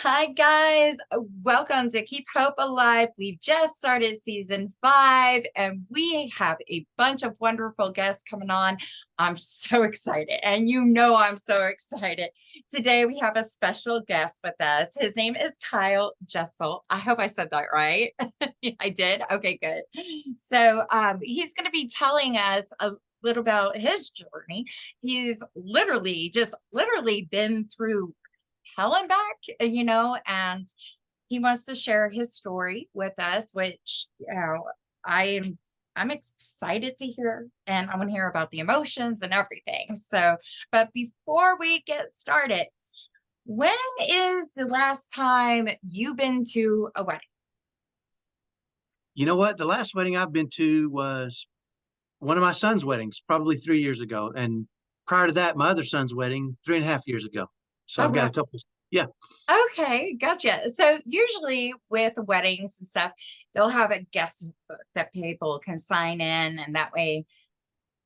Hi, guys. Welcome to Keep Hope Alive. We've just started season 5, and we have a bunch of wonderful guests coming on. I'm so excited, and I'm so excited. Today, we have a special guest with us. His name is Kyle Jetsel. I hope I said that right. I did. Okay, good. So, he's going to be telling us a little about his journey. He's literally been through hell and back, and he wants to share his story with us, which, I am I'm excited to hear, and I want to hear about the emotions and everything. So, but before we get started, when is the last time you've been to a wedding? You know what? The last wedding I've been to was one of my son's weddings, probably 3 years ago. And prior to that, my other son's wedding, 3.5 years ago. So Oh, I've got wow. a couple. Yeah. Okay, gotcha. So usually with weddings and stuff, they'll have a guest book that people can sign in, and that way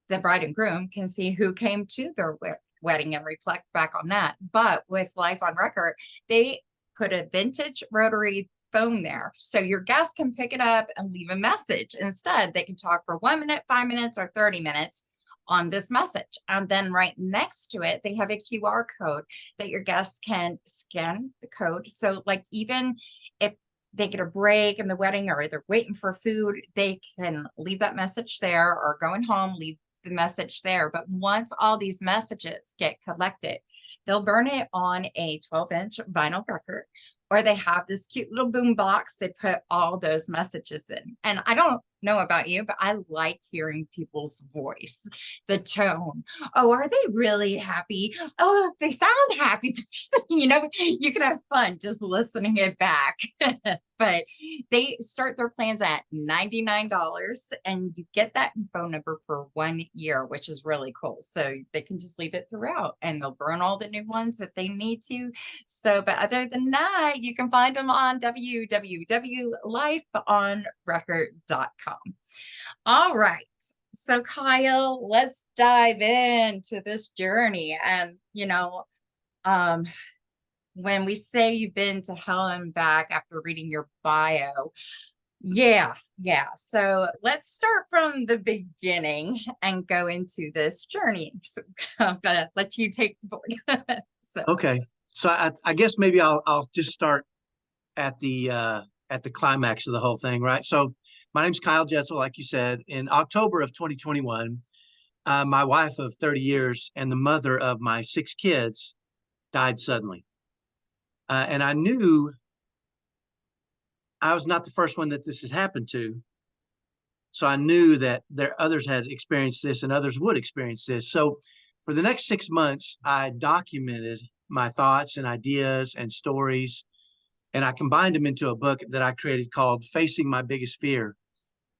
the bride and groom can see who came to their wedding and reflect back on that. But with Life on Record, they put a vintage rotary phone there. So your guests can pick it up and leave a message. Instead, they can talk for 1 minute, 5 minutes, or 30 minutes on this message. And then right next to it, they have a QR code that your guests can scan the code. So, like, even if they get a break in the wedding or they're waiting for food, they can leave that message there, or going home, leave the message there. But once all these messages get collected, they'll burn it on a 12-inch vinyl record, or they have this cute little boom box they put all those messages in. And I don't know about you, but I like hearing people's voice, the tone. Oh, are they really happy? Oh, they sound happy. You can have fun just listening it back. But they start their plans at $99, and you get that phone number for 1 year, which is really cool. So they can just leave it throughout, and they'll burn all the new ones if they need to. So, but other than that, you can find them on www.lifeonrecord.com. All right. So, Kyle, let's dive into this journey. And, um, when we say you've been to hell and back after reading your bio, yeah, yeah. So let's start from the beginning and go into this journey. So I'm gonna let you take the board. So, Okay. So I guess maybe I'll just start at the climax of the whole thing, right? So my name's Kyle Jetsel, like you said. In October of 2021, my wife of 30 years and the mother of my 6 kids died suddenly. And I knew I was not the first one that this had happened to. So I knew that there others had experienced this and others would experience this. So for the next 6 months, I documented my thoughts and ideas and stories, and I combined them into a book that I created called Facing My Biggest Fear,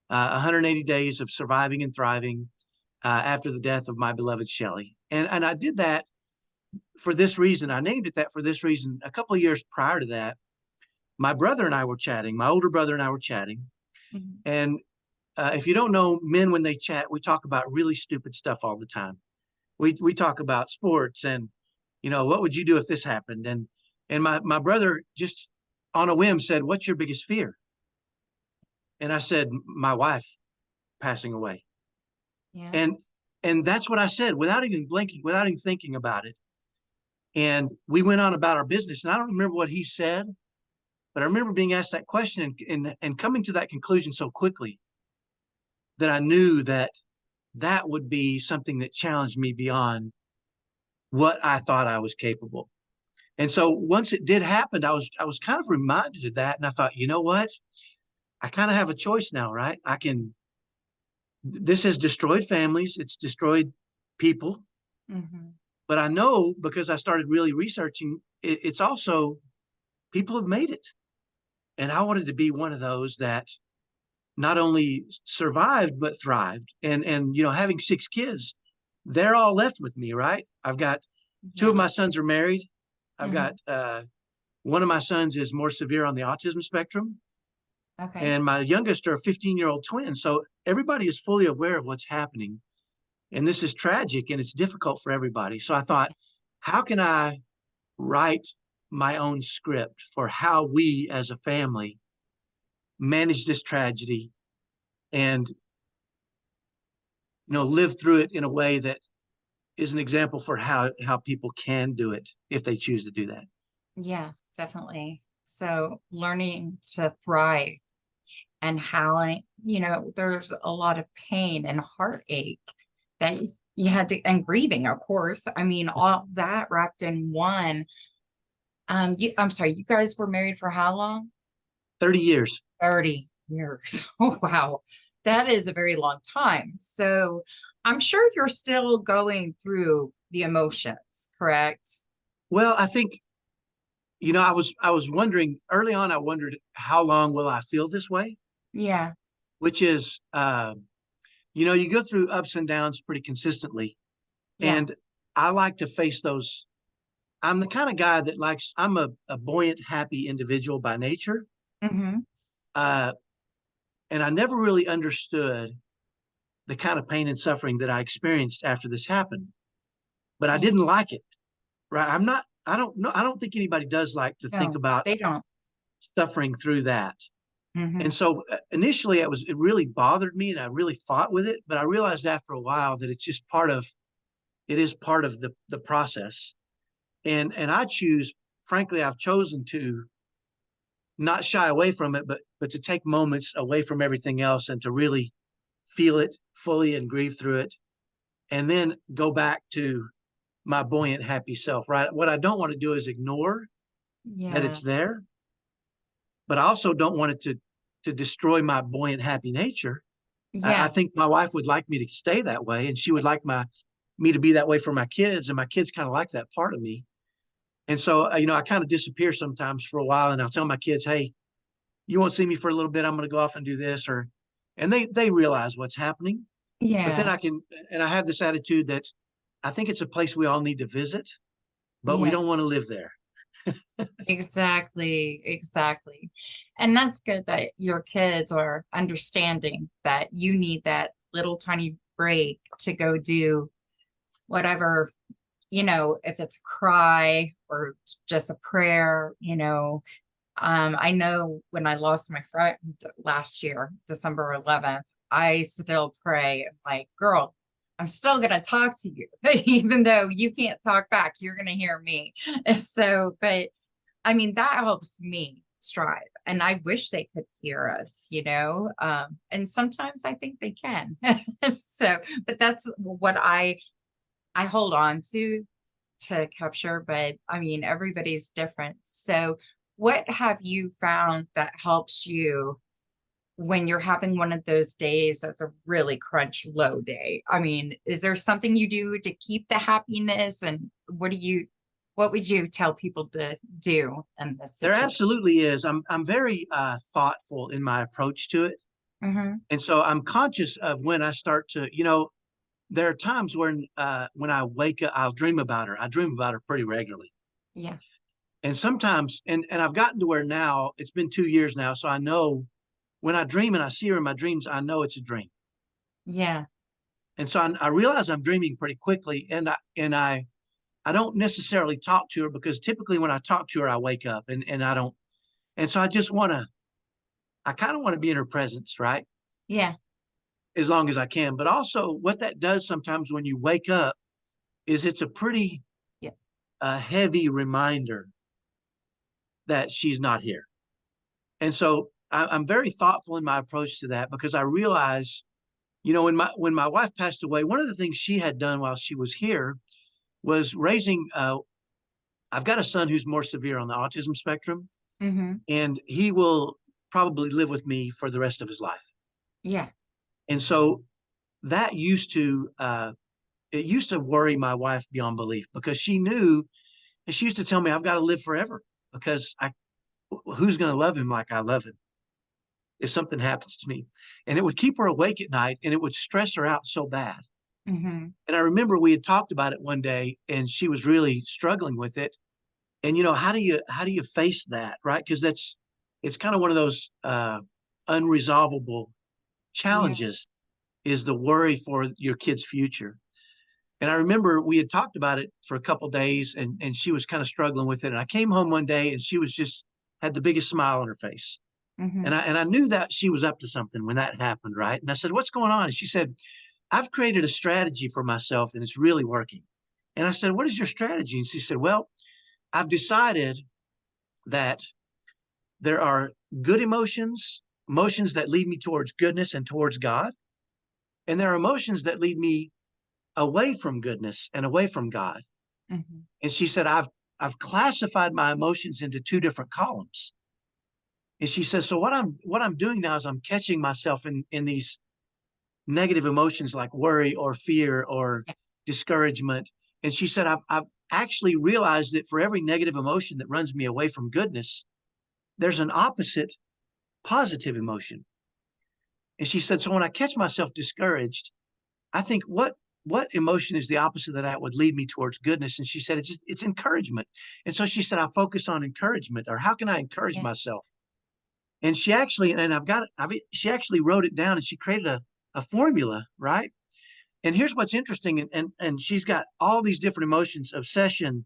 180 Days of Surviving and Thriving After the Death of My Beloved Shelly. And I did that for this reason. I named it that for this reason. A couple of years prior to that, my brother and I were chatting, my older brother and I were chatting, mhm. and if you don't know, men, when they chat, we talk about really stupid stuff all the time. We talk about sports and, what would you do if this happened? And my brother just on a whim said, "What's your biggest fear?" And I said, "My wife passing away." Yeah. And and that's what I said without even blinking, without even thinking about it. And we went on about our business. And I don't remember what he said, but I remember being asked that question and coming to that conclusion so quickly that I knew that that would be something that challenged me beyond what I thought I was capable. And so once it did happen, I was kind of reminded of that, and I thought, you know what? I kind of have a choice now, right? I can. This has destroyed families. It's destroyed people, Hmm. but I know because I started really researching. It's also people have made it, and I wanted to be one of those that not only survived but thrived. And having 6 kids, they're all left with me, right? I've got two of Yeah. my sons are married. I've got Hmm. one of my sons is more severe on the autism spectrum, Okay. and my youngest are 15-year-old twins. So everybody is fully aware of what's happening, and this is tragic and it's difficult for everybody. So I thought, how can I write my own script for how we as a family manage this tragedy and live through it in a way that is an example for how people can do it if they choose to do that. Yeah, definitely. So learning to thrive and how, there's a lot of pain and heartache that you had to, and grieving, of course. I mean, all that wrapped in one. I'm sorry, you guys were married for how long? 30 years. 30 years. Oh, wow. That is a very long time. So I'm sure you're still going through the emotions, correct? Well, I think, I was wondering early on, I wondered how long will I feel this way, Yeah. which is, you go through ups and downs pretty consistently. Yeah. And I like to face those. I'm the kind of guy that I'm a buoyant, happy individual by nature. Hmm. Uh, and I never really understood the kind of pain and suffering that I experienced after this happened, but I Yeah. didn't like it. Right. I don't know. I don't think anybody does like to think No, about they don't. suffering through that. Hmm. And so initially it really bothered me and I really fought with it, but I realized after a while that it is part of the process. And frankly, I've chosen to not shy away from it, but to take moments away from everything else and to really feel it fully and grieve through it, and then go back to my buoyant, happy self. Right. What I don't want to do is ignore that Yeah. it's there, but I also don't want it to destroy my buoyant, happy nature. I Yeah. think my wife would like me to stay that way, and she would like me to be that way for my kids, and my kids kind of like that part of me. And so, I kind of disappear sometimes for a while, and I'll tell my kids, "Hey, you won't see me for a little bit. I'm going to go off and do this," and they realize what's happening. But then Yeah. I have this attitude that I think it's a place we all need to visit, but we Yeah. don't want to live there. Exactly. Exactly. And that's good that your kids are understanding that you need that little tiny break to go do whatever, if it's a cry or just a prayer. I know when I lost my friend last year, December 11th, I still pray. I'm like, girl, I'm still going to talk to you, even though you can't talk back, you're going to hear me. So, but I mean, that helps me strive. And I wish they could hear us, and sometimes I think they can. So, but that's what I hold on to capture, but I mean, everybody's different. So, what have you found that helps you when you're having one of those days that's a really crunch low day? I mean, is there something you do to keep the happiness? And what would you tell people to do in this There situation? absolutely is. I'm very thoughtful in my approach to it, Hmm. and so I'm conscious of when I start to, there are times when I wake up, I'll dream about her. I dream about her pretty regularly. Yeah. And sometimes, and I've gotten to where now it's been 2 years now. So I know when I dream and I see her in my dreams, I know it's a dream. Yeah. And so I realize I'm dreaming pretty quickly. I don't necessarily talk to her because typically when I talk to her, I wake up and I don't. And so I kind of want to be in her presence, right? Yeah. As long as I can. But also what that does sometimes when you wake up is it's a pretty Yeah. heavy reminder that she's not here. And so I'm very thoughtful in my approach to that because I realize, when my wife passed away, one of the things she had done while she was here was raising. I've got a son who's more severe on the autism spectrum, Hmm. and he will probably live with me for the rest of his life. Yeah. And so that it used to worry my wife beyond belief because she knew, and she used to tell me, I've got to live forever because who's going to love him like I love him if something happens to me? And it would keep her awake at night and it would stress her out so bad. Hmm. And I remember we had talked about it one day and she was really struggling with it. And how do you face that, right? Because it's kind of one of those unresolvable Yeah. challenges is the worry for your kid's future. And I remember we had talked about it for a couple of days, and she was kind of struggling with it. And I came home one day and she was just had the biggest smile on her face. Mm-hmm. And I knew that she was up to something when that happened, right? And I said, "What's going on?" And she said, "I've created a strategy for myself and it's really working." And I said, "What is your strategy?" And she said, "Well, I've decided that there are good emotions, emotions that lead me towards goodness and towards God, and there are emotions that lead me away from goodness and away from God." Mm-hmm. And she said, I've classified my emotions into two different columns. And she says, so what I'm doing now is I'm catching myself in these negative emotions like worry or fear or discouragement. And she said, I've actually realized that for every negative emotion that runs me away from goodness, there's an opposite positive emotion. And she said, so when I catch myself discouraged, I think what emotion is the opposite of that would lead me towards goodness? And she said, it's encouragement. And so she said, I focus on encouragement, or how can I encourage Yeah. myself? And she actually, and she actually wrote it down and she created a formula, right? And here's what's interesting. And she's got all these different emotions: obsession,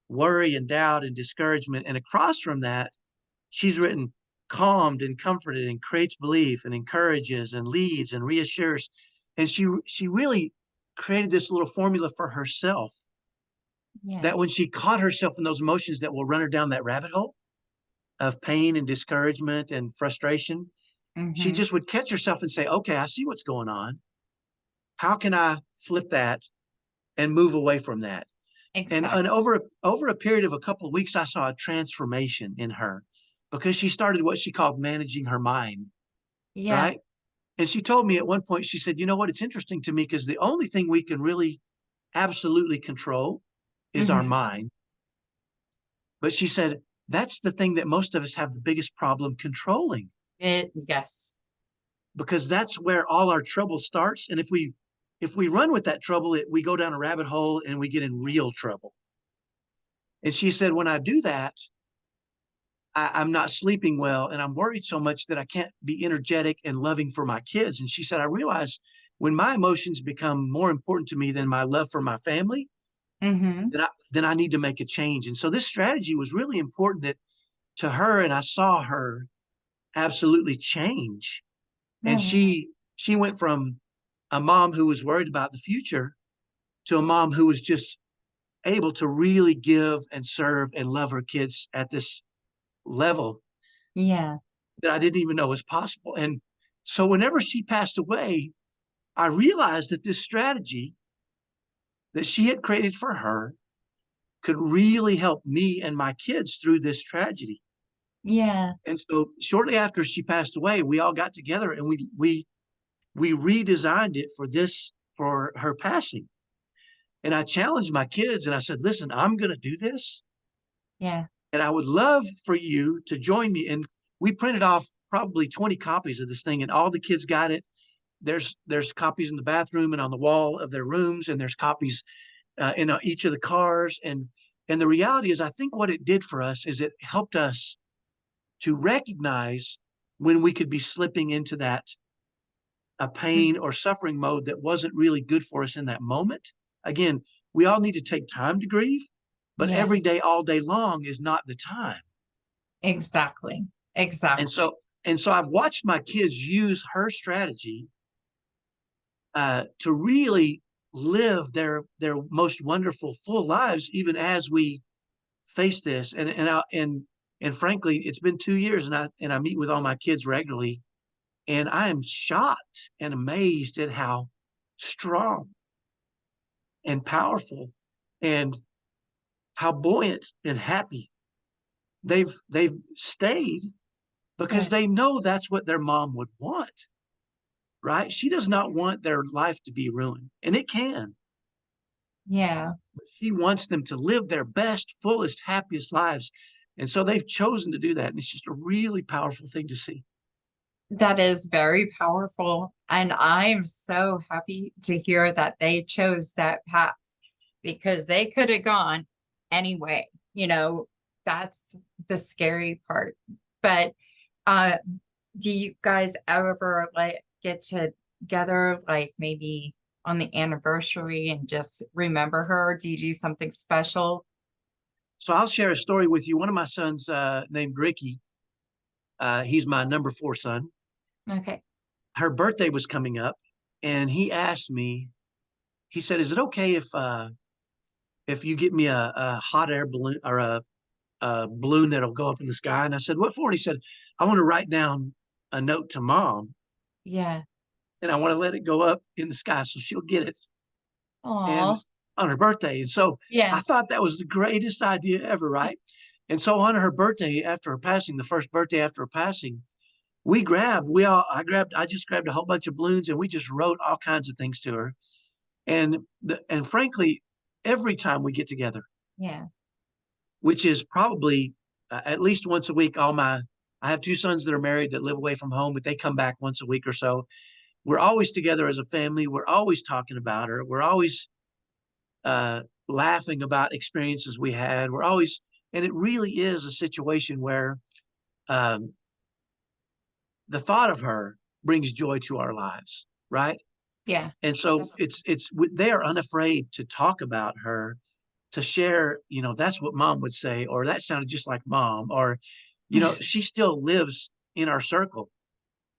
worry, and doubt, and discouragement. And across from that, she's written calmed and comforted and creates belief and encourages and leads and reassures. And she really created this little formula for herself Yeah. that when she caught herself in those emotions that will run her down that rabbit hole of pain and discouragement and frustration, she Mm-hmm. just would catch herself and say, okay, I see what's going on. How can I flip that and move away from that? And Exactly. over a period of a couple of weeks, I saw a transformation in her because she started what she called managing her mind, Yeah. right? And she told me at one point, she said, you know what? It's interesting to me because the only thing we can really absolutely control is our Mm-hmm. mind. But she said, that's the thing that most of us have the biggest problem controlling Yes. because that's where all our trouble starts. And if we run with that trouble, we go down a rabbit hole and we get in real trouble. And she said, when I do that, I'm not sleeping well and I'm worried so much that I can't be energetic and loving for my kids. And she said, I realize when my emotions become more important to me than my love for my family, Mm-hmm. then I need to make a change. And so this strategy was really important to her. And I saw her absolutely change. And Oh, she went from a mom who was worried about the future to a mom who was just able to really give and serve and love her kids at this level yeah. that I didn't even know was possible. And so whenever she passed away, I realized that this strategy that she had created for her could really help me and my kids through this tragedy. Yeah. And so shortly after she passed away, we all got together and we redesigned it for her passing. And I challenged my kids and I said, listen, I'm going to do this. Yeah. And I would love for you to join me. And we printed off probably 20 copies of this thing, and all the kids got it. There's copies in the bathroom and on the wall of their rooms, and there's copies in each of the cars. And the reality is, I think what it did for us is it helped us to recognize when we could be slipping into that a pain Mhm. or suffering mode that wasn't really good for us in that moment. Again, we all need to take time to grieve, but Yeah. every day, all day long is not the time. Exactly. And Exactly. so I've watched my kids use her strategy to really live their most wonderful full lives, even as we face this. And frankly, it's been 2 years, and I meet with all my kids regularly, and I am shocked and amazed at how strong and powerful and how buoyant and happy they've stayed because Yeah. they know that's what their mom would want, right? She does not want their life to be ruined, and it can. Yeah. But she wants them to live their best, fullest, happiest lives. And so they've chosen to do that. And it's just a really powerful thing to see. That is very powerful. And I'm so happy to hear that they chose that path because they could have gone anyway. You know, that's the scary part. But uh do you guys ever like get together like maybe on the anniversary and just remember her? Do you do something special? So I'll share a story with you. One of my sons, named Ricky, he's my number 4 son. Okay. Her birthday was coming up, and he asked me. He said, "Is it okay if you get me a hot air balloon or a balloon that'll go up in the sky?" And I said, "What for?" And he said, "I want to write down a note to mom, Yeah. and I want to let it go up in the sky so she'll get it and Oh, on her birthday." And so I yeah. thought that was the greatest idea ever, right? And so on her birthday, after her passing, the first birthday after her passing, I just grabbed a whole bunch of balloons and we just wrote all kinds of things to her. And frankly, every time we get together, Yeah. which is probably at least once a week, I have 2 sons that are married that live away from home, but they come back once a week or so. We're always together as a family. We're always talking about her. We're always laughing about experiences we had. And it really is a situation where um, the thought of her brings joy to our lives, right? Yeah. And so they are unafraid to talk about her, to share, that's what mom would say, or that sounded just like mom, or, she still lives in our circle,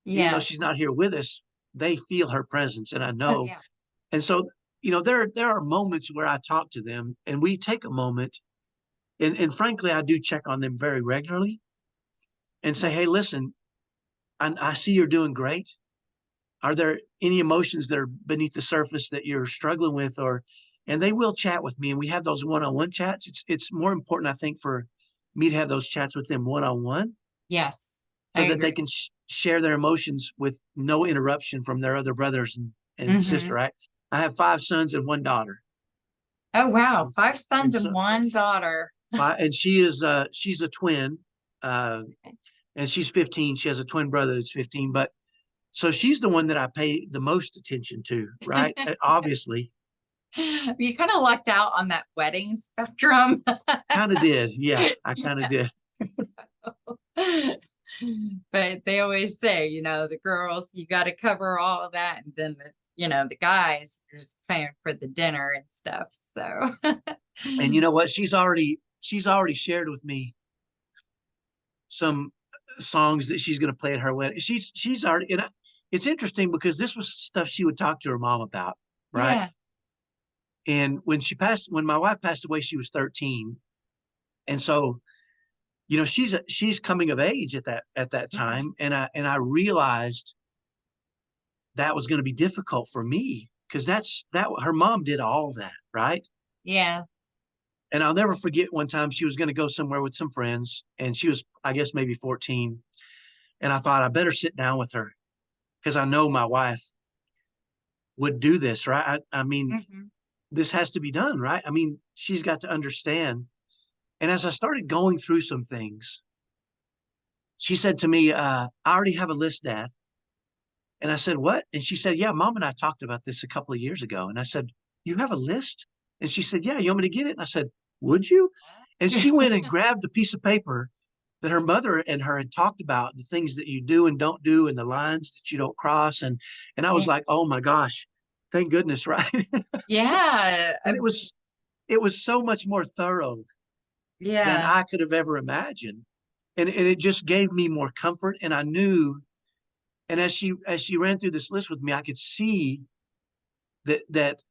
even though Yeah. she's not here with us. They feel her presence, and I Oh, know. yeah. And so, there are moments where I talk to them, and we take a moment, and frankly, I do check on them very regularly and say, Right. "Hey, listen, I see you're doing great. Are there any emotions that are beneath the surface that you're struggling with?" And they will chat with me, and we have those one-on-one chats. It's more important, I think, for me to have those chats with them one-on-one Yes. I so that they agree. can share their emotions with no interruption from their other brothers and Hmm. sister. I have 5 sons and 1 daughter. Oh, wow. 5 And sons and so, 1 daughter. and she's a twin, uh, and she's 15. She has a twin brother that's 15, but so she's the one that I pay the most attention to, right? Obviously, You kind of lucked out on that wedding spectrum. kind of did. Yeah, I kind of did. But they always say, the girls, you got to cover all of that. And then, the guys are just paying for the dinner and stuff. So, And you know what? She's already shared with me some songs that she's going to play at her wedding. She's already, it's interesting because this was stuff she would talk to her mom about, right? yeah. And when my wife passed away, she was 13, and so she's coming of age at that Mhm. time, and I realized that was going to be difficult for me because that her mom did all that, right? Yeah. And I'll never forget one time she was going to go somewhere with some friends, and she was, I guess, maybe 14. And I thought I better sit down with her because I know my wife would do this, right? I mean, Hmm. this has to be done, right? I mean, she's got to understand. And as I started going through some things, she said to me, "I already have a list, Dad." And I said, "What?" And she said, "Yeah, Mom and I talked about this a couple of years ago." And I said, "You have a list?" And she said, "Yeah, you want me to get it?" And I said, "Would you?" And she went and grabbed a piece of paper that her mother and her had talked about, the things that you do and don't do and the lines that you don't cross. And I was Yeah. like, "Oh my gosh, thank goodness," right? Yeah. And it was so much more thorough than Yeah. I could have ever imagined. And it just gave me more comfort. And I knew, and as she ran through this list with me, I could see that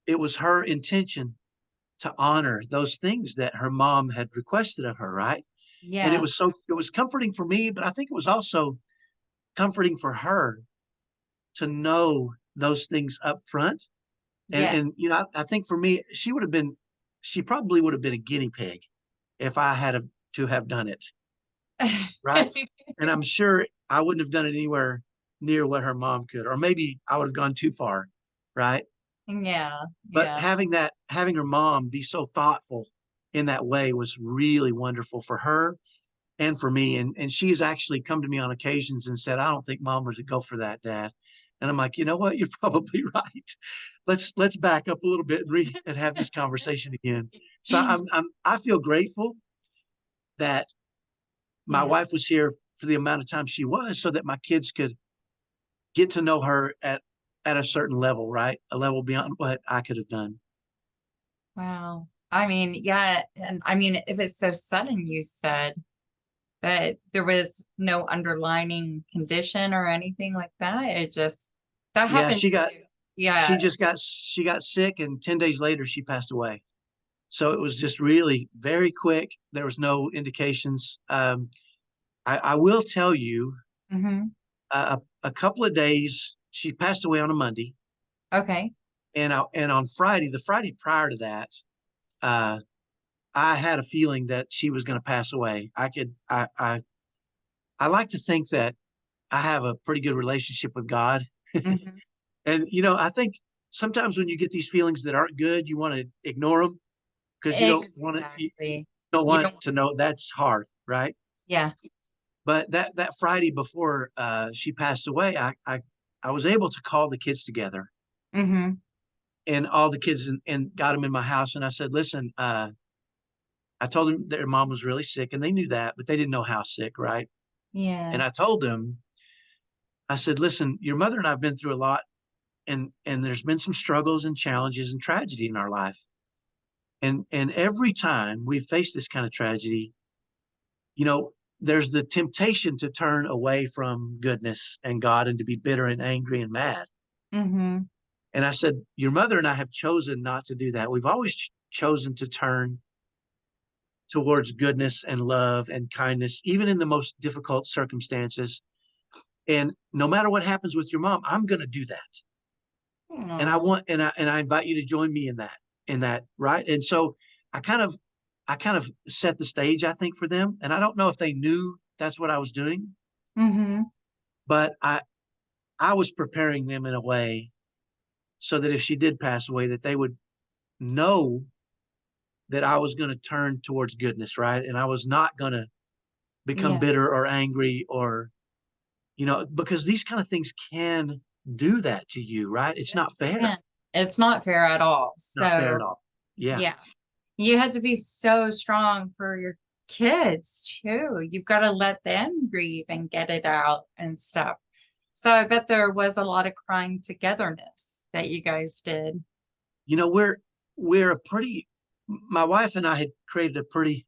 it was her intention to honor those things that her mom had requested of her, right? And Yeah. it was comforting for me, but I think it was also comforting for her to know those things up front. And Yeah. and I think for me, she probably would have been a guinea pig if I had to have done it, right? And I'm sure I wouldn't have done it anywhere near what her mom could, or maybe I would have gone too far, right? Yeah. But Yeah. having her mom be so thoughtful in that way was really wonderful for her and for me. And she's actually come to me on occasions and said, "I don't think mom would go for that, Dad." And I'm like, "You know what? You're probably right. Let's back up a little bit and have this conversation again." So I feel grateful that my Yeah. wife was here for the amount of time she was, so that my kids could get to know her at at a certain level, right? A level beyond what I could have done. Wow. I mean, yeah, and I mean, if it's so sudden, you said, but there was no underlining condition or anything like that. It just that Yeah, happened to you. Yeah. she got sick, and 10 days later she passed away. So it was just really very quick. There was no indications. I will tell you, Hmm. a couple of days, she passed away on a Monday, Okay. and on Friday, the Friday prior to that, uh, I had a feeling that she was going to pass away. I like to think that I have a pretty good relationship with God, Hmm. and I think sometimes when you get these feelings that aren't good, you want to ignore them because you Exactly. don't You want don't, to know that's hard, right? yeah. But that Friday before she passed away, I was able to call the kids together Hmm. and all the kids and got them in my house. And I said, listen, I told them their mom was really sick and they knew that, but they didn't know how sick, right? Yeah. And I told them, I said, listen, your mother and I have been through a lot, and there's been some struggles and challenges and tragedy in our life. And every time we face this kind of tragedy, you know, there's the temptation to turn away from goodness and God and to be bitter and angry and mad. Hmm. And I said, your mother and I have chosen not to do that. We've always chosen to turn towards goodness and love and kindness, even in the most difficult circumstances. And no matter what happens with your mom, I'm going to do that. And I Oh. want, and I invite you to join me in that, right? And so I kind of, I kind of set the stage, I think, for them. And I don't know if they knew that's what I was doing, Hmm. but I was preparing them in a way so that if she did pass away, that they would know that I was going to turn towards goodness, right? And I was not going to become Yeah. bitter or angry or, because these kind of things can do that to you, right? It's Yes, not they fair. can. It's not fair at all. Not fair at So, all. Yeah. yeah, you had to be so strong for your kids too. You've got to let them grieve and get it out and stuff. So, I bet there was a lot of crying togetherness that you guys did. You know, we're a pretty my wife and I had created a pretty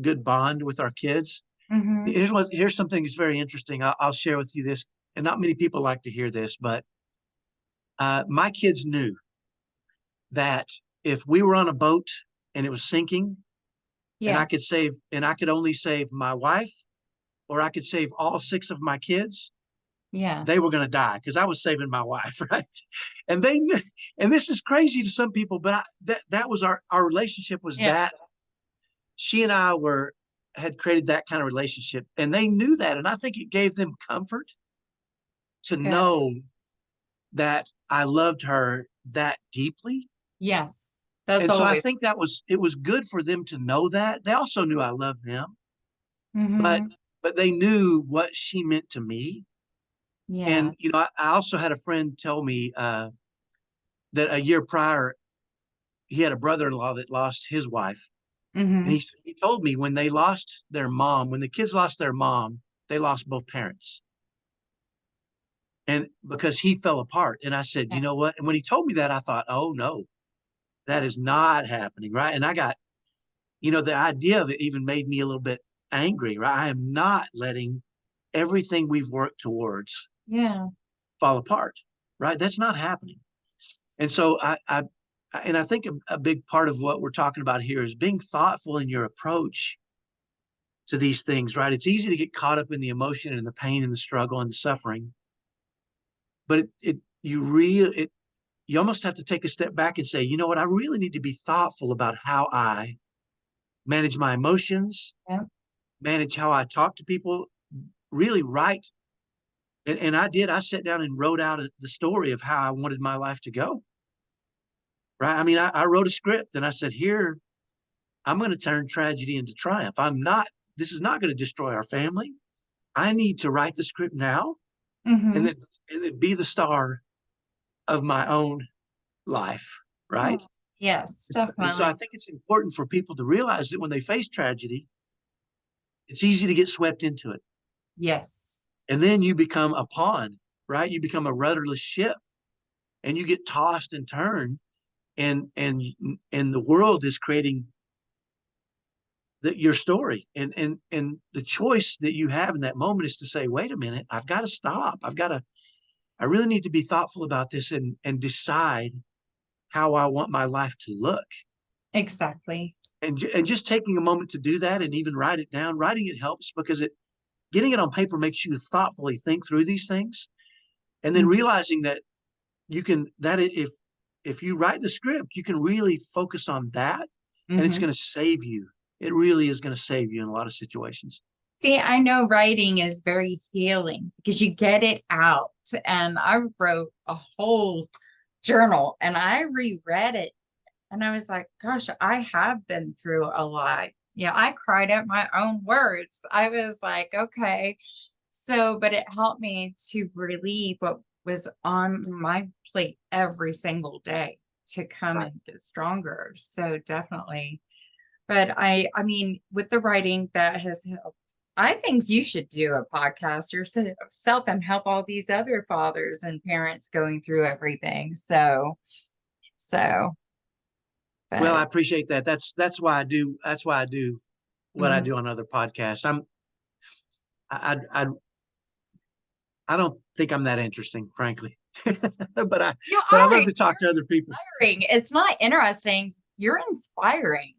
good bond with our kids. Hmm. Here's something that's very interesting. I'll share with you this, and not many people like to hear this, but my kids knew that if we were on a boat and it was sinking, Yeah. and I could only save my wife, or I could save all six of my kids, Yeah. they were going to die because I was saving my wife, right? And they knew, and this is crazy to some people, but that was our relationship was Yeah. that she and I were had created that kind of relationship, and they knew that, and I think it gave them comfort to Good. know that I loved her that deeply. Yes. That's And so I always. think it was good for them to know that. They also knew I loved them, but Hmm. they knew what she meant to me. Yeah. And I also had a friend tell me that a year prior he had a brother-in-law that lost his wife, and Hmm. he told me when they lost their mom, when the kids lost their mom, they lost both parents, and because he fell apart. And I said, you Yeah. know what? And when he told me that, I thought, oh no, that is not happening, right? And I got, the idea of it even made me a little bit angry, right? I am not letting everything we've worked towards Yeah. fall apart, right? That's not happening. And so and I think a big part of what we're talking about here is being thoughtful in your approach to these things, right? It's easy to get caught up in the emotion and the pain and the struggle and the suffering, but you almost have to take a step back and say, you know what, I really need to be thoughtful about how I manage my emotions, Yeah. manage how I talk to people, really write. And I sat down and wrote out the story of how I wanted my life to go. Right. I mean, I wrote a script and I said, here, I'm going to turn tragedy into triumph. This is not going to destroy our family. I need to write the script now and Hmm. then be the star of my own life. Oh, Right. yes, And so I definitely. think it's important for people to realize that when they face tragedy, it's easy to get swept into it. Yes. And then you become a pawn, right? You become a rudderless ship. and you get tossed and turned, and the world is creating your story, and the choice that you have in that moment is to say, wait a minute, I've got to stop. I really need to be thoughtful about this and decide how I want my life to look. Exactly. And just taking a moment to do that and even write it down. Writing it helps because getting it on paper makes you thoughtfully think through these things, and then Mhm. realizing that you can that if you write the script, you can really focus on that, and it's Mhm. going to save you. It really is going to save you in a lot of situations. See, I know writing is very healing because you get it out. And I wrote a whole journal and I reread it and I was like, gosh, I have been through a lot. Yeah, I cried at my own words. I was like, okay. So, but it helped me to relieve what was on my plate every single day to come Right. and get stronger. So definitely. But I mean, with the writing that has helped, I think you should do a podcast yourself and help all these other fathers and parents going through everything. So, Well, I but appreciate that. That's why I do what I mhm. do on other podcasts. I I don't think I'm that interesting, frankly, but I You but I are, love to talk to other people. inspiring. It's not interesting. You're inspiring.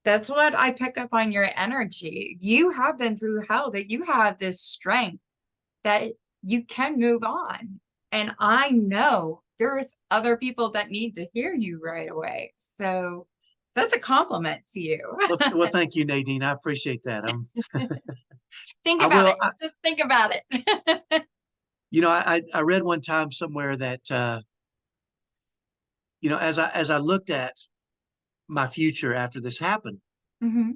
That's what I pick up on your energy. You have been through hell, but you have this strength that you can move on. And I know there's other people that need to hear you right away. So that's a compliment to you. Well, thank you, Nadine. I appreciate that. Think I about will. it. Just think about it. I read one time somewhere that as I looked at my future after this happened, Hmm.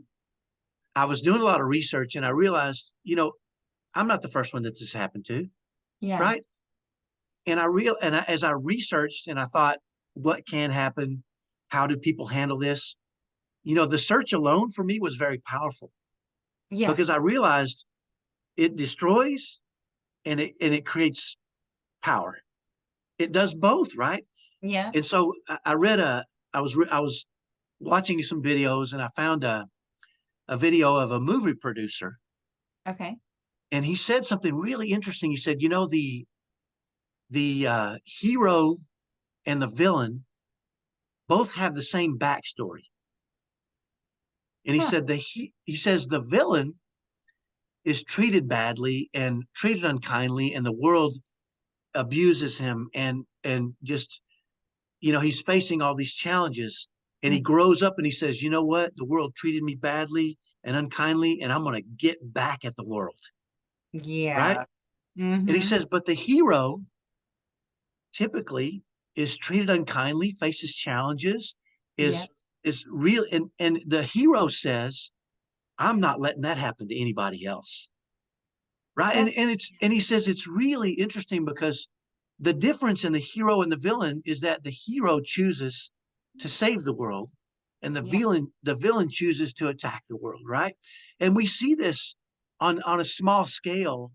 I was doing a lot of research and I realized, I'm not the first one that this happened to, Yeah. right? As I researched and I thought, what can happen? How do people handle this? The search alone for me was very powerful Yeah. because I realized it destroys and it creates power. It does both, right? Yeah. And so I read I was watching some videos and I found a video of a movie producer, Okay. and he said something really interesting. He said, the hero and the villain both have the same backstory. And he Huh. said he says the villain is treated badly and treated unkindly, and the world abuses him, and just he's facing all these challenges, and he Mm. grows up and he says, you know what, the world treated me badly and unkindly, and I'm going to get back at the world, right? Yeah. And he Hmm. says, but the hero typically is treated unkindly, faces challenges, Yeah. is real, and the hero says, I'm not letting that happen to anybody else. Right. And That's and it's and he says it's really interesting because the difference in the hero and the villain is that the hero chooses to save the world, and the yeah. villain chooses to attack the world, right? And we see this on a small scale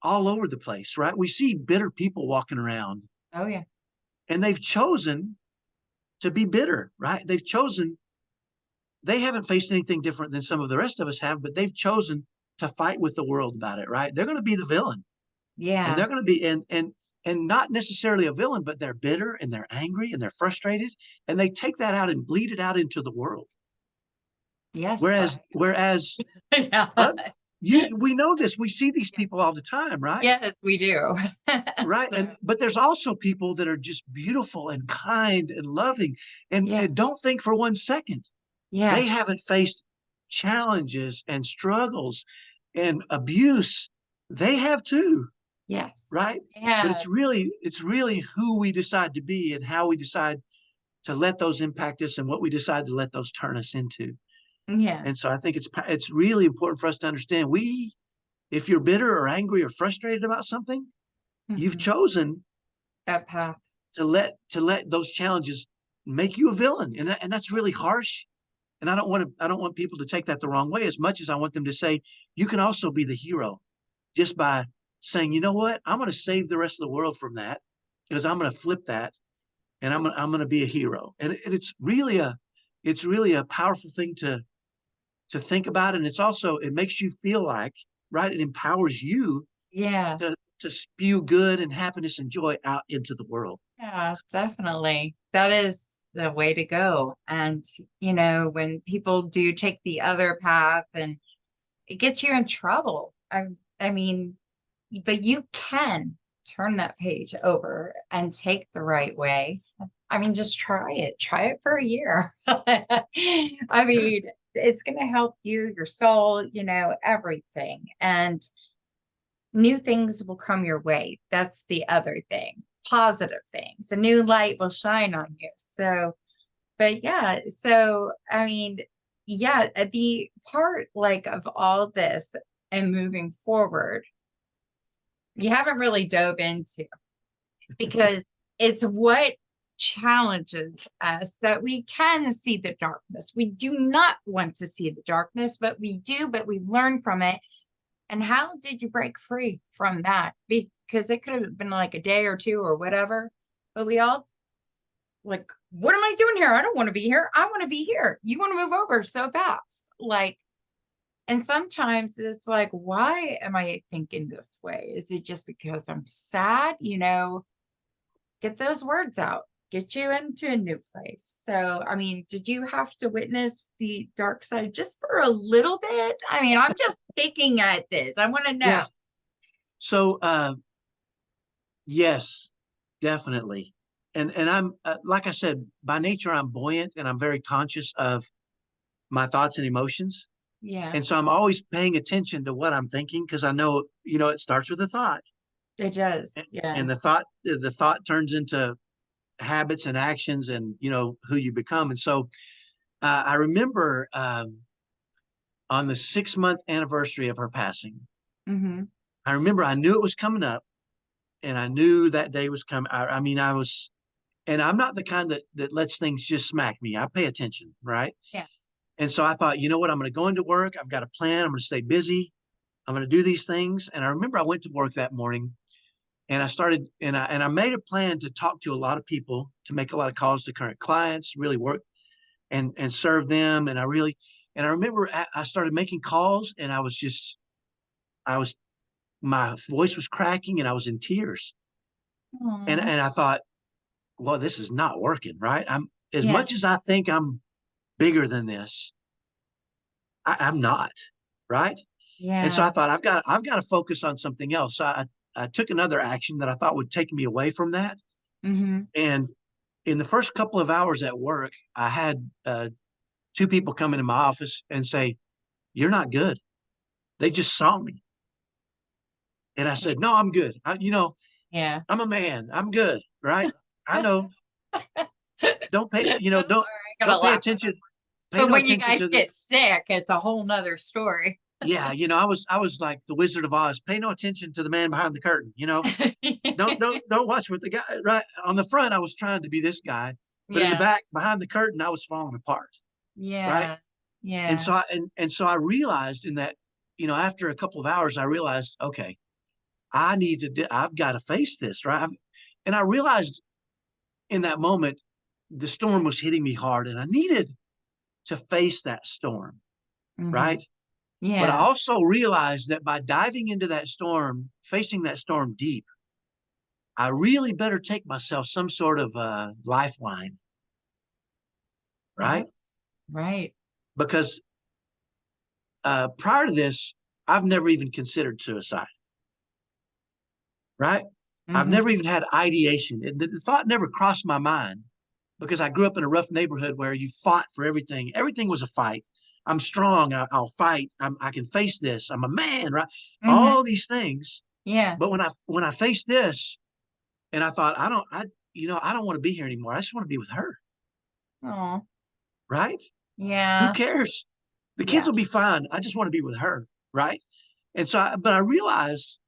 all over the place, right? We see bitter people walking around, Oh yeah. and they've chosen to be bitter, right? They haven't faced anything different than some of the rest of us have, but they've chosen to fight with the world about it, right? They're going to be the villain, and Yeah. they're going to be and not necessarily a villain, but they're bitter and they're angry and they're frustrated, and they take that out and bleed it out into the world. Yes. Whereas Yeah. uh, we know this, we see these people all the time, right? Yes, we do. Right. So, But there's also people that are just beautiful and kind and loving, yeah. and don't think for 1 second Yeah. they haven't faced challenges and struggles and abuse. They have too, Yes. right? But Yeah. it's really who we decide to be and how we decide to let those impact us and what we decide to let those turn us into. Yeah. And so I think it's really important for us to understand, if you're bitter or angry or frustrated about something, you've Mhm. chosen That path. to let those challenges make you a villain, and that's really harsh. And I don't want people to take that the wrong way, as much as I want them to say you can also be the hero just by saying, you know what, I'm going to save the rest of the world from that, because I'm going to flip that, and I'm going to be a hero. And it's really a powerful thing to think about. And it's also, it makes you feel like, right, it empowers you Yeah. to spew good and happiness and joy out into the world. Yeah, definitely. That is the way to go. And, when people do take the other path and it gets you in trouble. I mean, but you can turn that page over and take the right way. I mean, just try it. Try it for a year. I Sure. mean, it's going to help you, your soul, everything. And new things will come your way. That's the other thing. Positive things. A new light will shine on you. So, but yeah, so I mean, yeah, the part like of all this and moving forward, you haven't really dove into because it's what challenges us that we can see the darkness. We do not want to see the darkness, but we do, but we learn from it. And how did you break free from that? Because it could have been like a day or two or whatever, but we all like, what am I doing here? I don't want to be here. I want to be here. You want to move over so fast. Like, and sometimes it's like, why am I thinking this way? Is it just because I'm sad? Get those words out, get you into a new place. So, I mean, did you have to witness the dark side just for a little bit? I mean, I'm just picking at this. I want to know. Yeah. So, yes, definitely. And I'm like I said, by nature I'm buoyant and I'm very conscious of my thoughts and emotions. Yeah, And so I'm always paying attention to what I'm thinking because I know, it starts with a thought. it does. Yeah. And the thought turns into habits and actions and who you become. And so I remember on the 6 month anniversary of her passing, Mm-hmm. I remember I knew it was coming up and I knew that day was coming. I mean, I was, and I'm not the kind that lets things just smack me. I pay attention, right? Yeah. And so I thought, you know what? I'm going to go into work. I've got a plan. I'm going to stay busy. I'm going to do these things. And I remember I went to work that morning and I started and I made a plan to talk to a lot of people, to make a lot of calls to current clients, really work and serve them. And I remember I started making calls and I was my voice was cracking and I was in tears. And Aw. and I thought, well, this is not working, right? I'm as Yeah. much as I think I'm bigger than this, I'm not, right? And so Yeah. I thought I've got to focus on something else. So I took another action that I thought would take me away from that. Mm-hmm. And in the first couple of hours at work, I had two people come into my office and say, "You're not good." They just saw me, and I said, "No, I'm good. Yeah. I'm a man. I'm good, right? I know. Don't pay, I'm sorry, I gotta don't pay laugh. attention. Pay But no when you attention guys to the." get sick, it's a whole nother story. Yeah, I was like the Wizard of Oz. Pay no attention to the man behind the curtain. Don't watch what the guy right on the front. I was trying to be this guy, but in the Yeah. back behind the curtain, I was falling apart. Right. Yeah. And Yeah. so I realized in that, after a couple of hours, I realized, okay, I've got to face this, right? And I realized in that moment, the storm was hitting me hard, and I needed to face that storm, Mm-hmm. right? But I Yeah. also realized that by diving into that storm, facing that storm deep, I really better take myself some sort of lifeline, Yeah. right? Right. Because prior to this, I've never even considered suicide, right? I've Mm-hmm. never even had ideation. The thought never crossed my mind because I grew up in a rough neighborhood where you fought for everything. Everything was a fight. I'm strong. I'll fight. I can face this. I'm a man, right? Mm-hmm. All these things. Yeah. But when I faced this, and I thought, I don't want to be here anymore. I just want to be with her, Oh. right? Who Yeah. cares? The kids Yeah. will be fine. I just want to be with her, right? And so, but I realized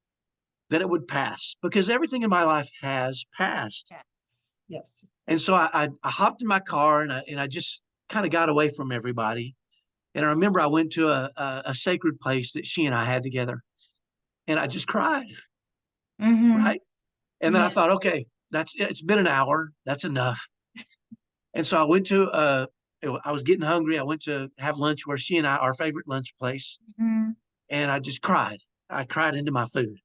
that it would pass because everything in my life has passed. Yes. Yes. And so I hopped in my car and I just kind of got away from everybody. And I remember I went to a sacred place that she and I had together, and I just cried, Mm-hmm. right? And then I Yeah. thought, okay, it's been an hour. That's enough. And so I went to I was getting hungry. I went to have lunch where she and I, our favorite lunch place, Mhm. and I just cried. I cried into my food.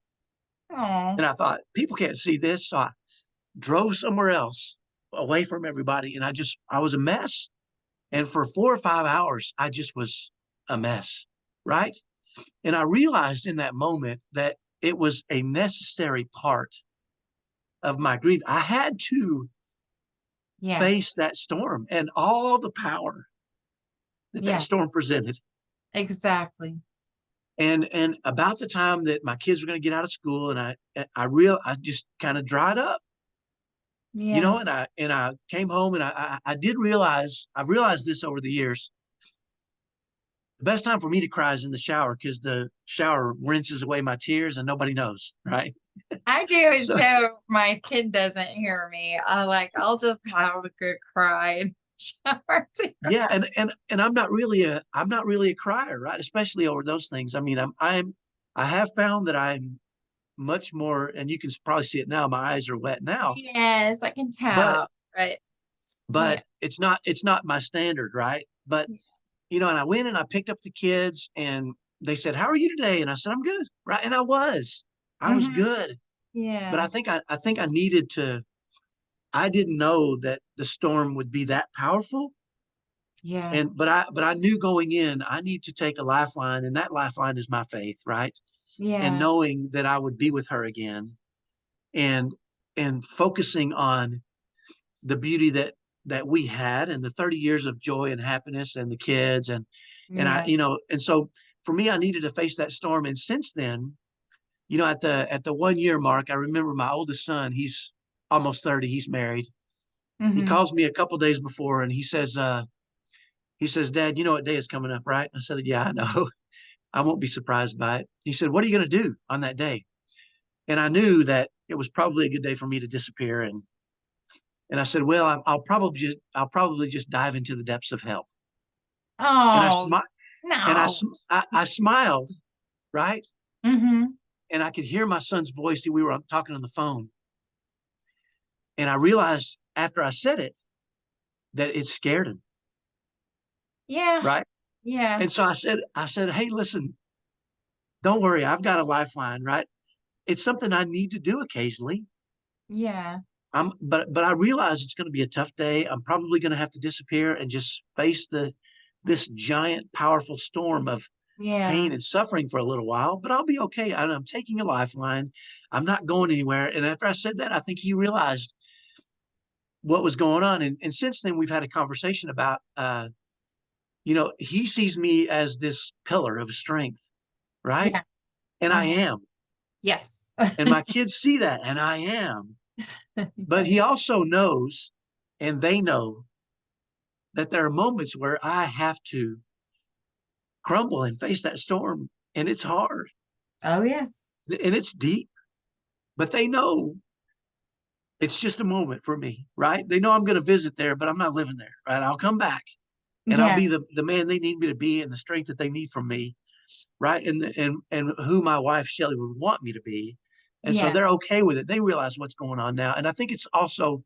Oh, And I thought, people can't see this. So I drove somewhere else away from everybody. And I was a mess. And for 4 or 5 hours, I just was a mess. Right. And I realized in that moment that it was a necessary part of my grief. I had to yeah, face that storm and all the power that that yeah, storm presented. exactly. And about the time that my kids were going to get out of school, and I just kind of dried up, Yeah. and I came home, and I did realize, I've realized this over the years. The best time for me to cry is in the shower, because the shower rinses away my tears and nobody knows, right? I do it So so my kid doesn't hear me. I'll just have a good cry and shower too. yeah, and I'm not really a crier, right? Especially over those things. I mean, I have found that I'm much more, and you can probably see it now. My eyes are wet now, Yes, I can but tell. But yeah. it's not my standard, right? But and I went and I picked up the kids, and they said, "How are you today?" And I said, "I'm good," right? And I was Hmm. good. But Yeah. I think I needed to. I didn't know that the storm would be that powerful, Yeah. and but I knew going in, I need to take a lifeline, and that lifeline is my faith, right? And Yeah. knowing that I would be with her again, and focusing on the beauty that we had, and the 30 years of joy and happiness, and the kids, and I, Yeah. and so for me, I needed to face that storm. And since then, at the 1 year mark, I remember my oldest son, he's almost 30, he's married. He Hmm. calls me a couple days before, and he says, "Dad, you know what day is coming up, right?" I said, "Yeah, I know." I won't be surprised by it. He said, "What are you going to do on that day?" And I knew that it was probably a good day for me to disappear. And I said, "Well, I'll probably just dive into the depths of hell." And Oh, no. I smiled, right? Hmm. And I could hear my son's voice. We were talking on the phone, and I realized after I said it that it scared him, Yeah. right? Yeah. And so I said, "Hey, listen, don't worry, I've got a lifeline, right? It's something I need to do occasionally. Yeah. But I realize it's going to be a tough day. I'm probably going to have to disappear and just face this giant, powerful storm of Yeah. pain and suffering for a little while, but I'll be okay. I'm taking a lifeline. I'm not going anywhere." And after I said that, I think he realized what was going on. And since then, we've had a conversation about, he sees me as this pillar of strength, right? Yeah. And I Uh-huh. am. Yes. And my kids see that, and I am. But he also knows, and they know, that there are moments where I have to crumble and face that storm. And it's hard, Oh, yes. and it's deep, but they know it's just a moment for me, right? They know I'm going to visit there, but I'm not living there, right? I'll come back, and I'll Yeah. be the man they need me to be, and the strength that they need from me, right? And who my wife Shelly would want me to be. And so Yeah. they're okay with it. They realize what's going on now. And I think it's also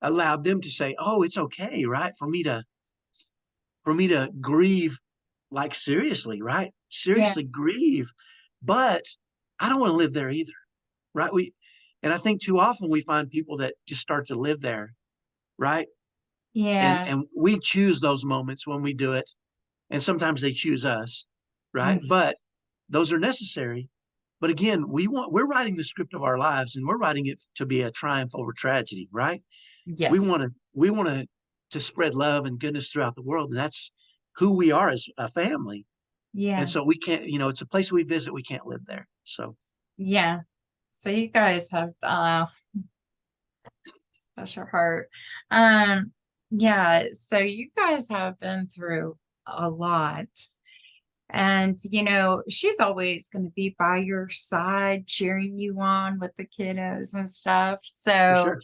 allowed them to say, "Oh, it's okay," right? For me to grieve, like, seriously, right? Yeah. Seriously grieve. But I don't want to live there either, right? And I think too often we find people that just start to live there, right? Yeah. And we choose those moments when we do it, and sometimes they choose us, right? Mhm. But those are necessary. But again, we're writing the script of our lives, and we're writing it to be a triumph over tragedy, right? Yes. We want to spread love and goodness throughout the world, and that's who we are as a family. And Yeah. so we can't, it's a place we visit, we can't live there. So Yeah. So you guys have special heart. Yeah, so you guys have been through a lot. And she's always going to be by your side, cheering you on with the kiddos and stuff. for So, sure.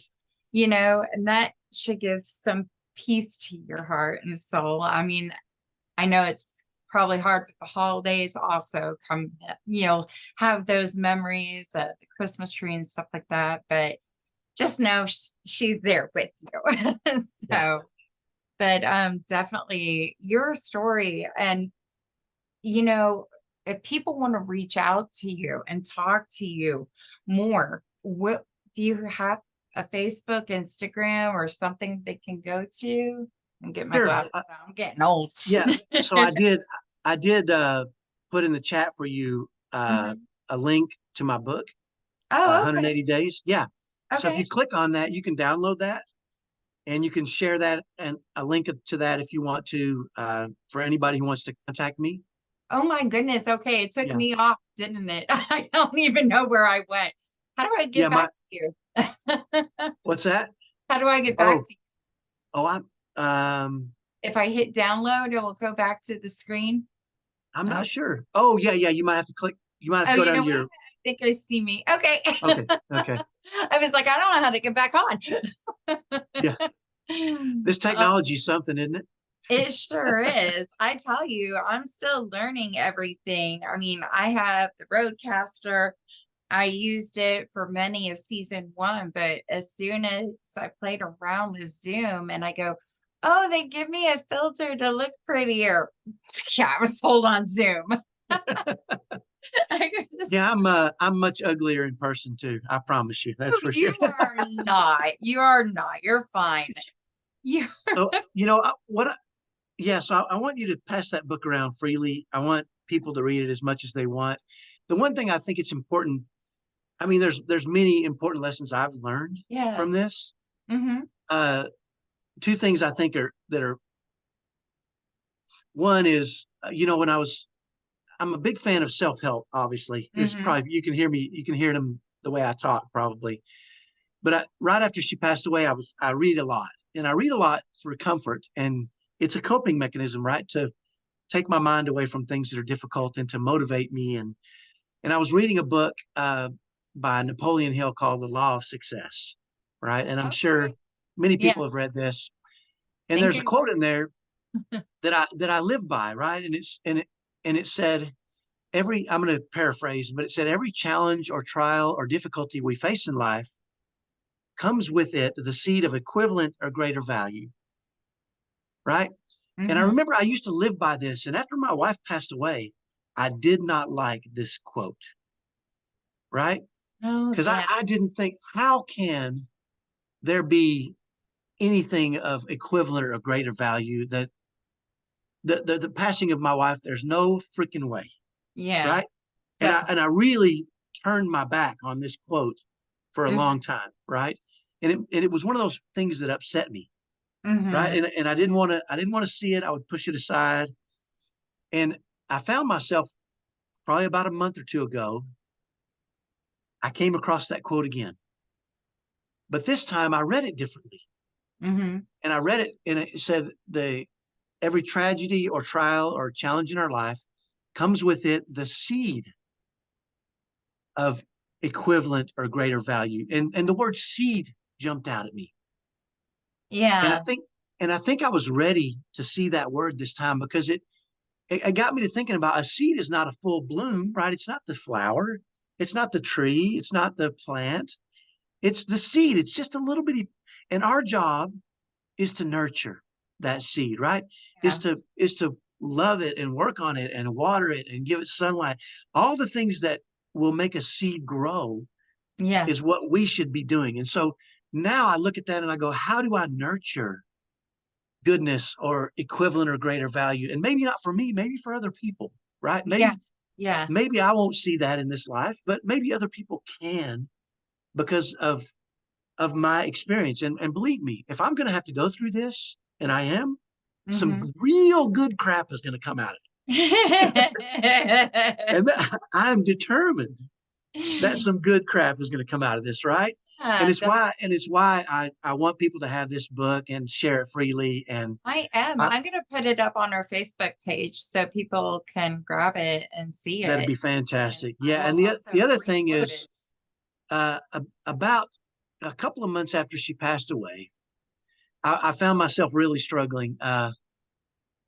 and that should give some peace to your heart and soul. I mean, I know it's probably hard with the holidays also have those memories of the Christmas tree and stuff like that. But just know she's there with you. Yeah. So, but definitely your story. And you know, if people want to reach out to you and talk to you more, what do you have, a Facebook, Instagram, or something they can go to? And get my Sure. glasses out. I'm getting old. Yeah. So I did put in the chat for you Mhm. a link to my book, Oh, okay. 180 Days. Yeah. So if Okay. you click on that, you can download that and you can share that and a link to that if you want to for anybody who wants to contact me. Oh my goodness. Okay. It took Yeah. me off, didn't it? I don't even know where I went. How do I Yeah. get back to you? What's that? How do I get back Oh, to you? oh, If I hit download, it will go back to the screen. I'm not Oh, sure. Oh, yeah. Yeah. You might have oh, to go you down know to what? your, I think I see me. Okay. okay. Okay. I was like, I don't know how to get back on. Yeah. This Uh, technology is something, isn't it? it sure is. I tell you, I'm still learning everything. I mean, I have the Roadcaster. I used it for many of season one, but as soon as I played around with Zoom and I go, oh, they give me a filter to look prettier. Yeah, I was sold on Zoom. I Yeah, just, I'm much uglier in person too. I promise you. That's for sure. you are not. You are not. You're fine. You. So, yeah, so I want you to pass that book around freely. I want people to read it as much as they want. The one thing I think it's important, I mean, there's many important lessons I've learned Yeah. from this. Mm-hmm. Uh, two things I think are that are one is, when I'm a big fan of self-help, obviously. This Mm-hmm. probably you can hear them the way I talk probably. But right after she passed away, I read a lot, and I read a lot for comfort, and it's a coping mechanism, right? To take my mind away from things that are difficult and to motivate me. And I was reading a book by Napoleon Hill called The Law of Success, right? And I'm sure Okay. many Yeah. people have read this. And there's a Thinking quote in there that I live by, right? And it said I'm going to paraphrase, but it said every challenge or trial or difficulty we face in life comes with it the seed of equivalent or greater value, right? And I mm-hmm. remember I used to live by this. And after my wife passed away, I did not like this quote, right? Oh, Because I, yeah. I didn't think, how can there be anything of equivalent or greater value that the passing of my wife, there's no freaking way, Yeah. right? And I Definitely. really turned my back on this quote for a Mm-hmm. long time, right? And it was one of those things that upset me, right? Mm-hmm. And I didn't want to see it. I would push it aside. And I found myself probably about a month or two ago, I came across that quote again. But this time I read it differently. Mm-hmm. And I read it and it said every tragedy or trial or challenge in our life comes with it the seed of equivalent or greater value. And the word seed jumped out at me. And I Yeah. think and I think I was ready to see that word this time because it got me to thinking about a seed is not a full bloom, right? It's not the flower, it's not the tree, it's not the plant, it's the seed. It's just a little bitty, and our job is to nurture that seed, right? Is Yeah. to love it and work on it and water it and give it sunlight. All the things that will make a seed grow Yeah. is what we should be doing. And so now I look at that and I go, how do I nurture goodness or equivalent or greater value? And maybe not for me, maybe for other people, right? Yeah. Maybe Yeah. maybe I won't see that in this life, but maybe other people can because of my experience. And believe me, if I'm going to have to go through this, and I am, some Mm-hmm. real good crap is going to come out of it. And I'm determined that some good crap is going to come out of this, right? And Yeah, it's why and it's why I want people to have this book and share it freely. And I am. I, I'm going to put it up on our Facebook page so people can grab it and see that'd it. be And fantastic. I Yeah. will And the also other thing re-quote it. is about a couple of months after she passed away, I found myself really struggling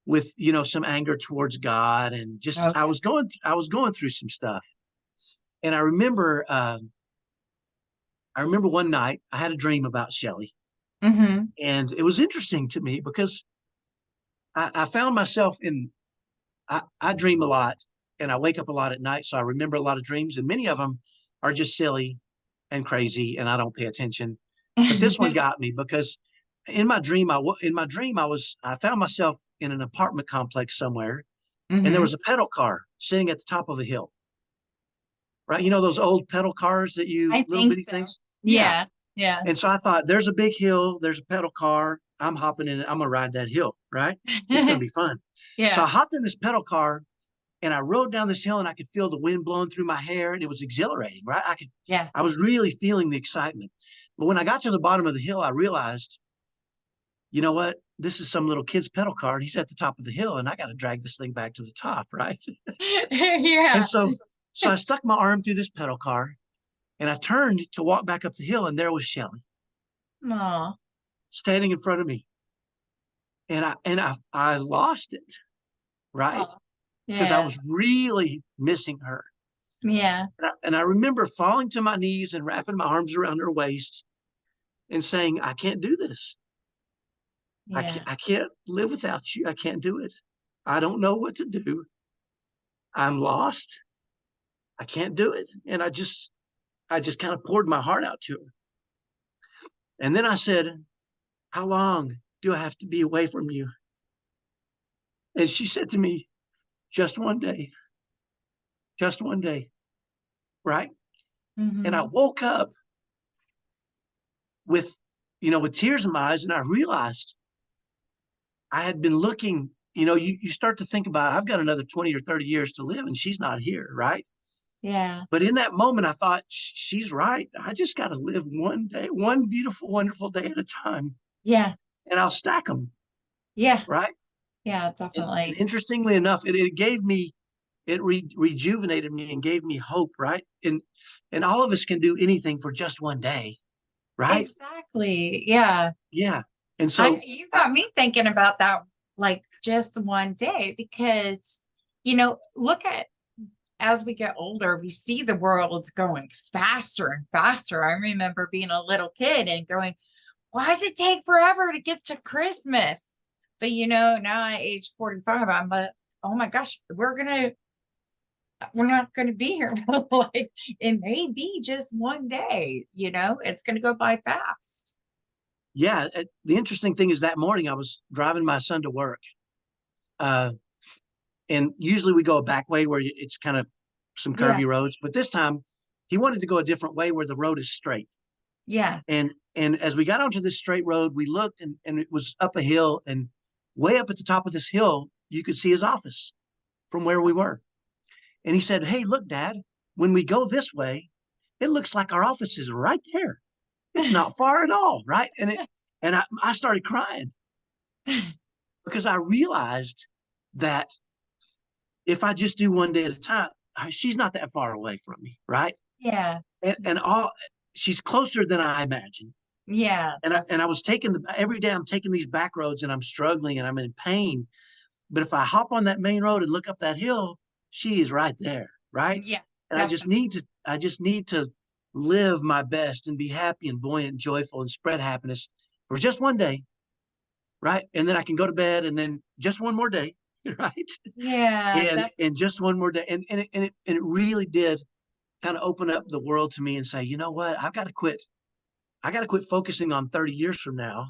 with some anger towards God, and just I Okay. was going through some stuff. And I remember I remember one night I had a dream about Shelly, Mm-hmm. and it was interesting to me because I found myself I dream a lot and I wake up a lot at night. So I remember a lot of dreams, and many of them are just silly and crazy, and I don't pay attention. But this one got me because in my dream, I found myself in an apartment complex somewhere, and there Mm-hmm. was a pedal car sitting at the top of a hill, right? You know, those old pedal cars that I little think bitty so. things? Yeah. Yeah. Yeah. And so I thought, there's a big hill, there's a pedal car. I'm hopping in it. I'm going to ride that hill, right? It's going to be fun. So Yeah. I hopped in this pedal car and I rode down this hill and I could feel the wind blowing through my hair and it was exhilarating, right? Yeah. I was really feeling the excitement. But when I got to the bottom of the hill, I realized, you know what? This is some little kid's pedal car and he's at the top of the hill and I got to drag this thing back to the top, right? And Yeah. so I stuck my arm through this pedal car and I turned to walk back up the hill and there was Shelly Aw. standing in front of me. And I lost it, right? Aw. Because I Yeah. was really missing her. Yeah. And I remember falling to my knees and wrapping my arms around her waist and saying, I can't do this. Yeah. I can't live without you. I can't do it. I don't know what to do. I'm lost. I can't do it. And I just kind of poured my heart out to her. And then I said, how long do I have to be away from you? And she said to me, just one day, just one day, right? And I Mm-hmm. woke up with, with tears in my eyes, and I realized I had been looking, you start to think about, I've got another 20 or 30 years to live and she's not here, right? Yeah. But in that moment, I thought, she's right. I just got to live one day, one beautiful, wonderful day at a time, Yeah. and I'll stack them, Yeah. right? Yeah. And Definitely. interestingly enough, it gave me, rejuvenated me and gave me hope, right? And all of us can do anything for just one day, right? Exactly. Yeah. Yeah. And so, You got me thinking about that like just one day because, look at as we get older, we see the world's going faster and faster. I remember being a little kid and going, why does it take forever to get to Christmas? But now at age 45, I'm like, oh my gosh, we're not gonna be here. Like it may be just one day, it's gonna go by fast. yeah, the interesting thing is that morning I was driving my son to work. Uh, and usually we go a back way where it's kind of some Yeah, curvy roads, but this time he wanted to go a different way where the road is straight. yeah. And as we got onto this straight road, we looked and it was up a hill, and way up at the top of this hill, you could see his office from where we were. And he said, "Hey, look, Dad, when we go this way, it looks like our office is right there. It's not far at all, right?" And I started crying because I realized that if I just do one day at a time, she's not that far away from me, right? Yeah, And all she's closer than I imagined. yeah, And I was taking every day I'm taking these back roads and I'm struggling and I'm in pain. But if I hop on that main road and look up that hill, she is right there, right? yeah, And definitely. I just need to live my best and be happy and buoyant and joyful and spread happiness for just one day, right? And then I can go to bed and then just one more day, right? Yeah, And just one more day. And it really did kind of open up the world to me and say, you know what? I got to quit focusing on 30 years from now.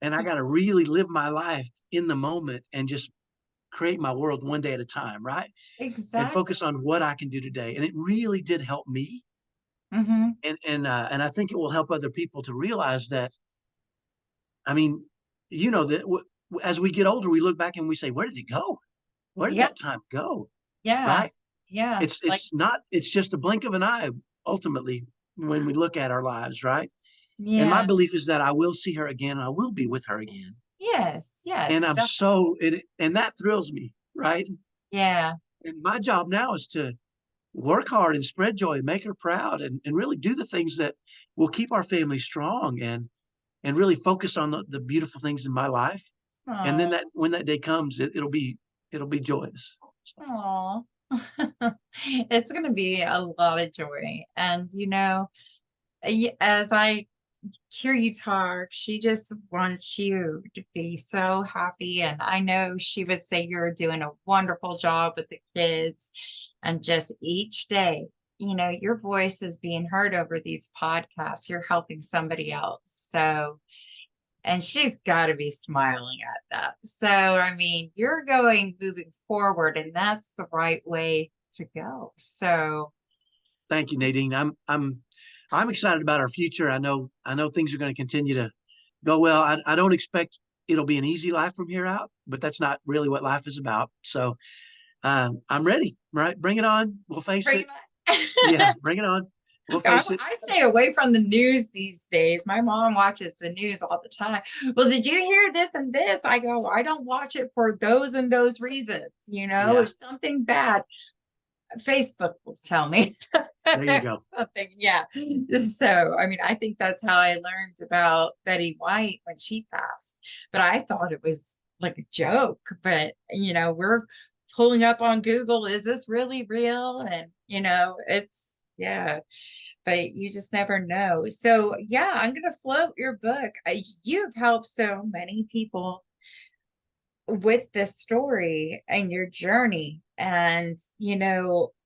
And I got to really live my life in the moment and just create my world one day at a time, right? And exactly. focus on what I can do today. And it really did help me. Mm-hmm. And I think it will help other people to realize that. I mean, that as we get older, we look back and we say, where did it go? Where did Yeah, that time go? yeah, Right? yeah. Like, It's just a blink of an eye ultimately when we look at our lives, right? And my yeah, belief is that I will see her again. I will be with her again. yes, yes, And and that thrills me, right? yeah, And my job now is to work hard and spread joy, make her proud, and really do the things that will keep our family strong and really focus on the beautiful things in my life. And then oh, that when that day comes, it'll be joyous. So, oh. It's gonna be a lot of joy, and as I hear you talk, she just wants you to be so happy. And I know she would say you're doing a wonderful job with the kids. And just each day, your voice is being heard over these podcasts. You're helping somebody else. So, and she's got to be smiling at that. So, I mean, you're moving forward, and that's the right way to go. So, Thank you, Nadine. I'm excited about our future. I know things are going to continue to go well. I don't expect it'll be an easy life from here out, but that's not really what life is about. So I'm ready. Right, bring it on. We'll face bring it. it Yeah, on. bring it on. We'll I, face it. I stay away from the news these days. My mom watches the news all the time. Well, did you hear this and this? I go, I don't watch it for those and those reasons. Yeah, If something bad, Facebook will tell me. there you go. Something, yeah. So, I mean, I think that's how I learned about Betty White when she passed. But I thought it was like a joke. But, we're pulling up on Google, is this really real? And, yeah, but you just never know. So, yeah, I'm going to float your book. You've helped so many people with this story and your journey. And,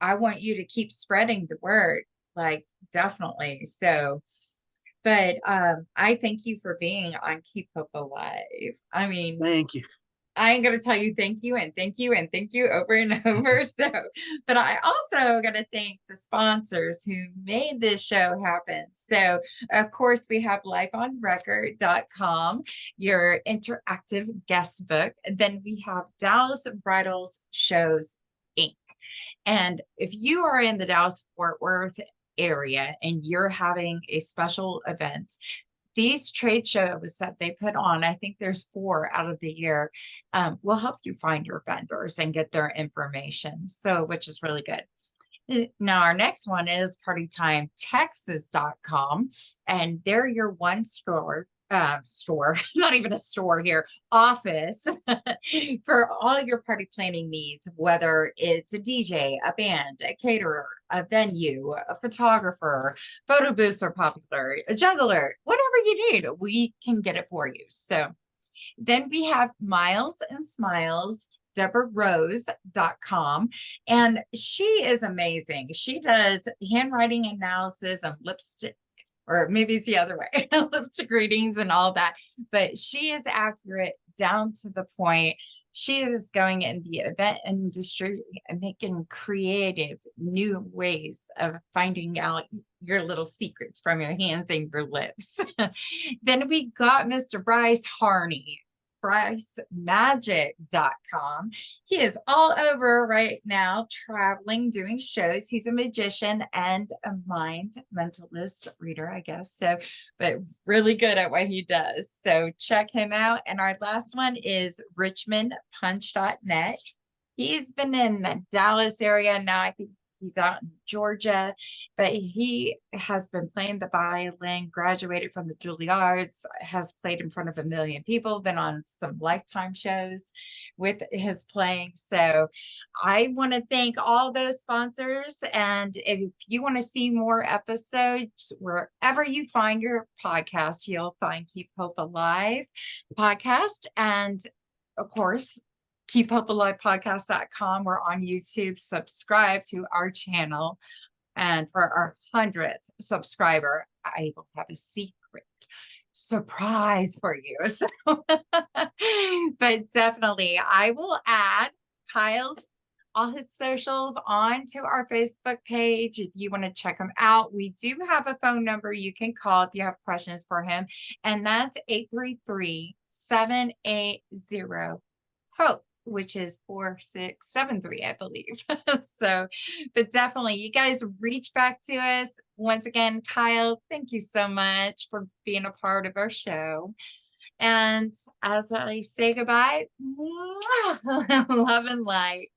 I want you to keep spreading the word, like definitely. So, but I thank you for being on Keep Hope Alive. I mean, Thank you. I ain't gonna tell you thank you and thank you and thank you over and over. So, but I also gotta thank the sponsors who made this show happen. So, of course, we have lifeonrecord.com, your interactive guest book. Then we have Dallas Bridals Shows Inc. And if you are in the Dallas Fort Worth area and you're having a special event, these trade shows that they put on, I think there's 4 out of the year, will help you find your vendors and get their information. So, which is really good. Now, our next one is partytimetexas.com, and they're your one store, not even a store here, office for all your party planning needs, whether it's a DJ, a band, a caterer, a venue, a photographer, photo booths are popular, a juggler, whatever you need, we can get it for you. So then we have Miles and Smiles, DeborahRose.com. And she is amazing. She does handwriting analysis and lipstick, or maybe it's the other way, lipstick readings and all that. But she is accurate down to the point. She is going in the event industry and making creative new ways of finding out your little secrets from your hands and your lips. Then we got Mr. Bryce Harney, BryceMagic.com. He is all over right now, traveling, doing shows. He's a magician and a mind mentalist reader, I guess. So, but really good at what he does. So check him out. And our last one is RichmondPunch.net. He's been in the Dallas area now. I think he's out in Georgia, but he has been playing the violin, graduated from the Juilliards, has played in front of 1 million people, been on some Lifetime shows with his playing. So I want to thank all those sponsors. And if you want to see more episodes, wherever you find your podcast, you'll find Keep Hope Alive podcast. And of course, keephopealivepodcast.com. We're on YouTube. Subscribe to our channel. And for our 100th subscriber, I will have a secret surprise for you. So, but definitely, I will add all his socials onto our Facebook page if you want to check him out. We do have a phone number you can call if you have questions for him, and that's 833-780-HOPE, which is 4673, I believe. So, but definitely you guys reach back to us. Once again, Kyle, thank you so much for being a part of our show. And as I say goodbye, love and light.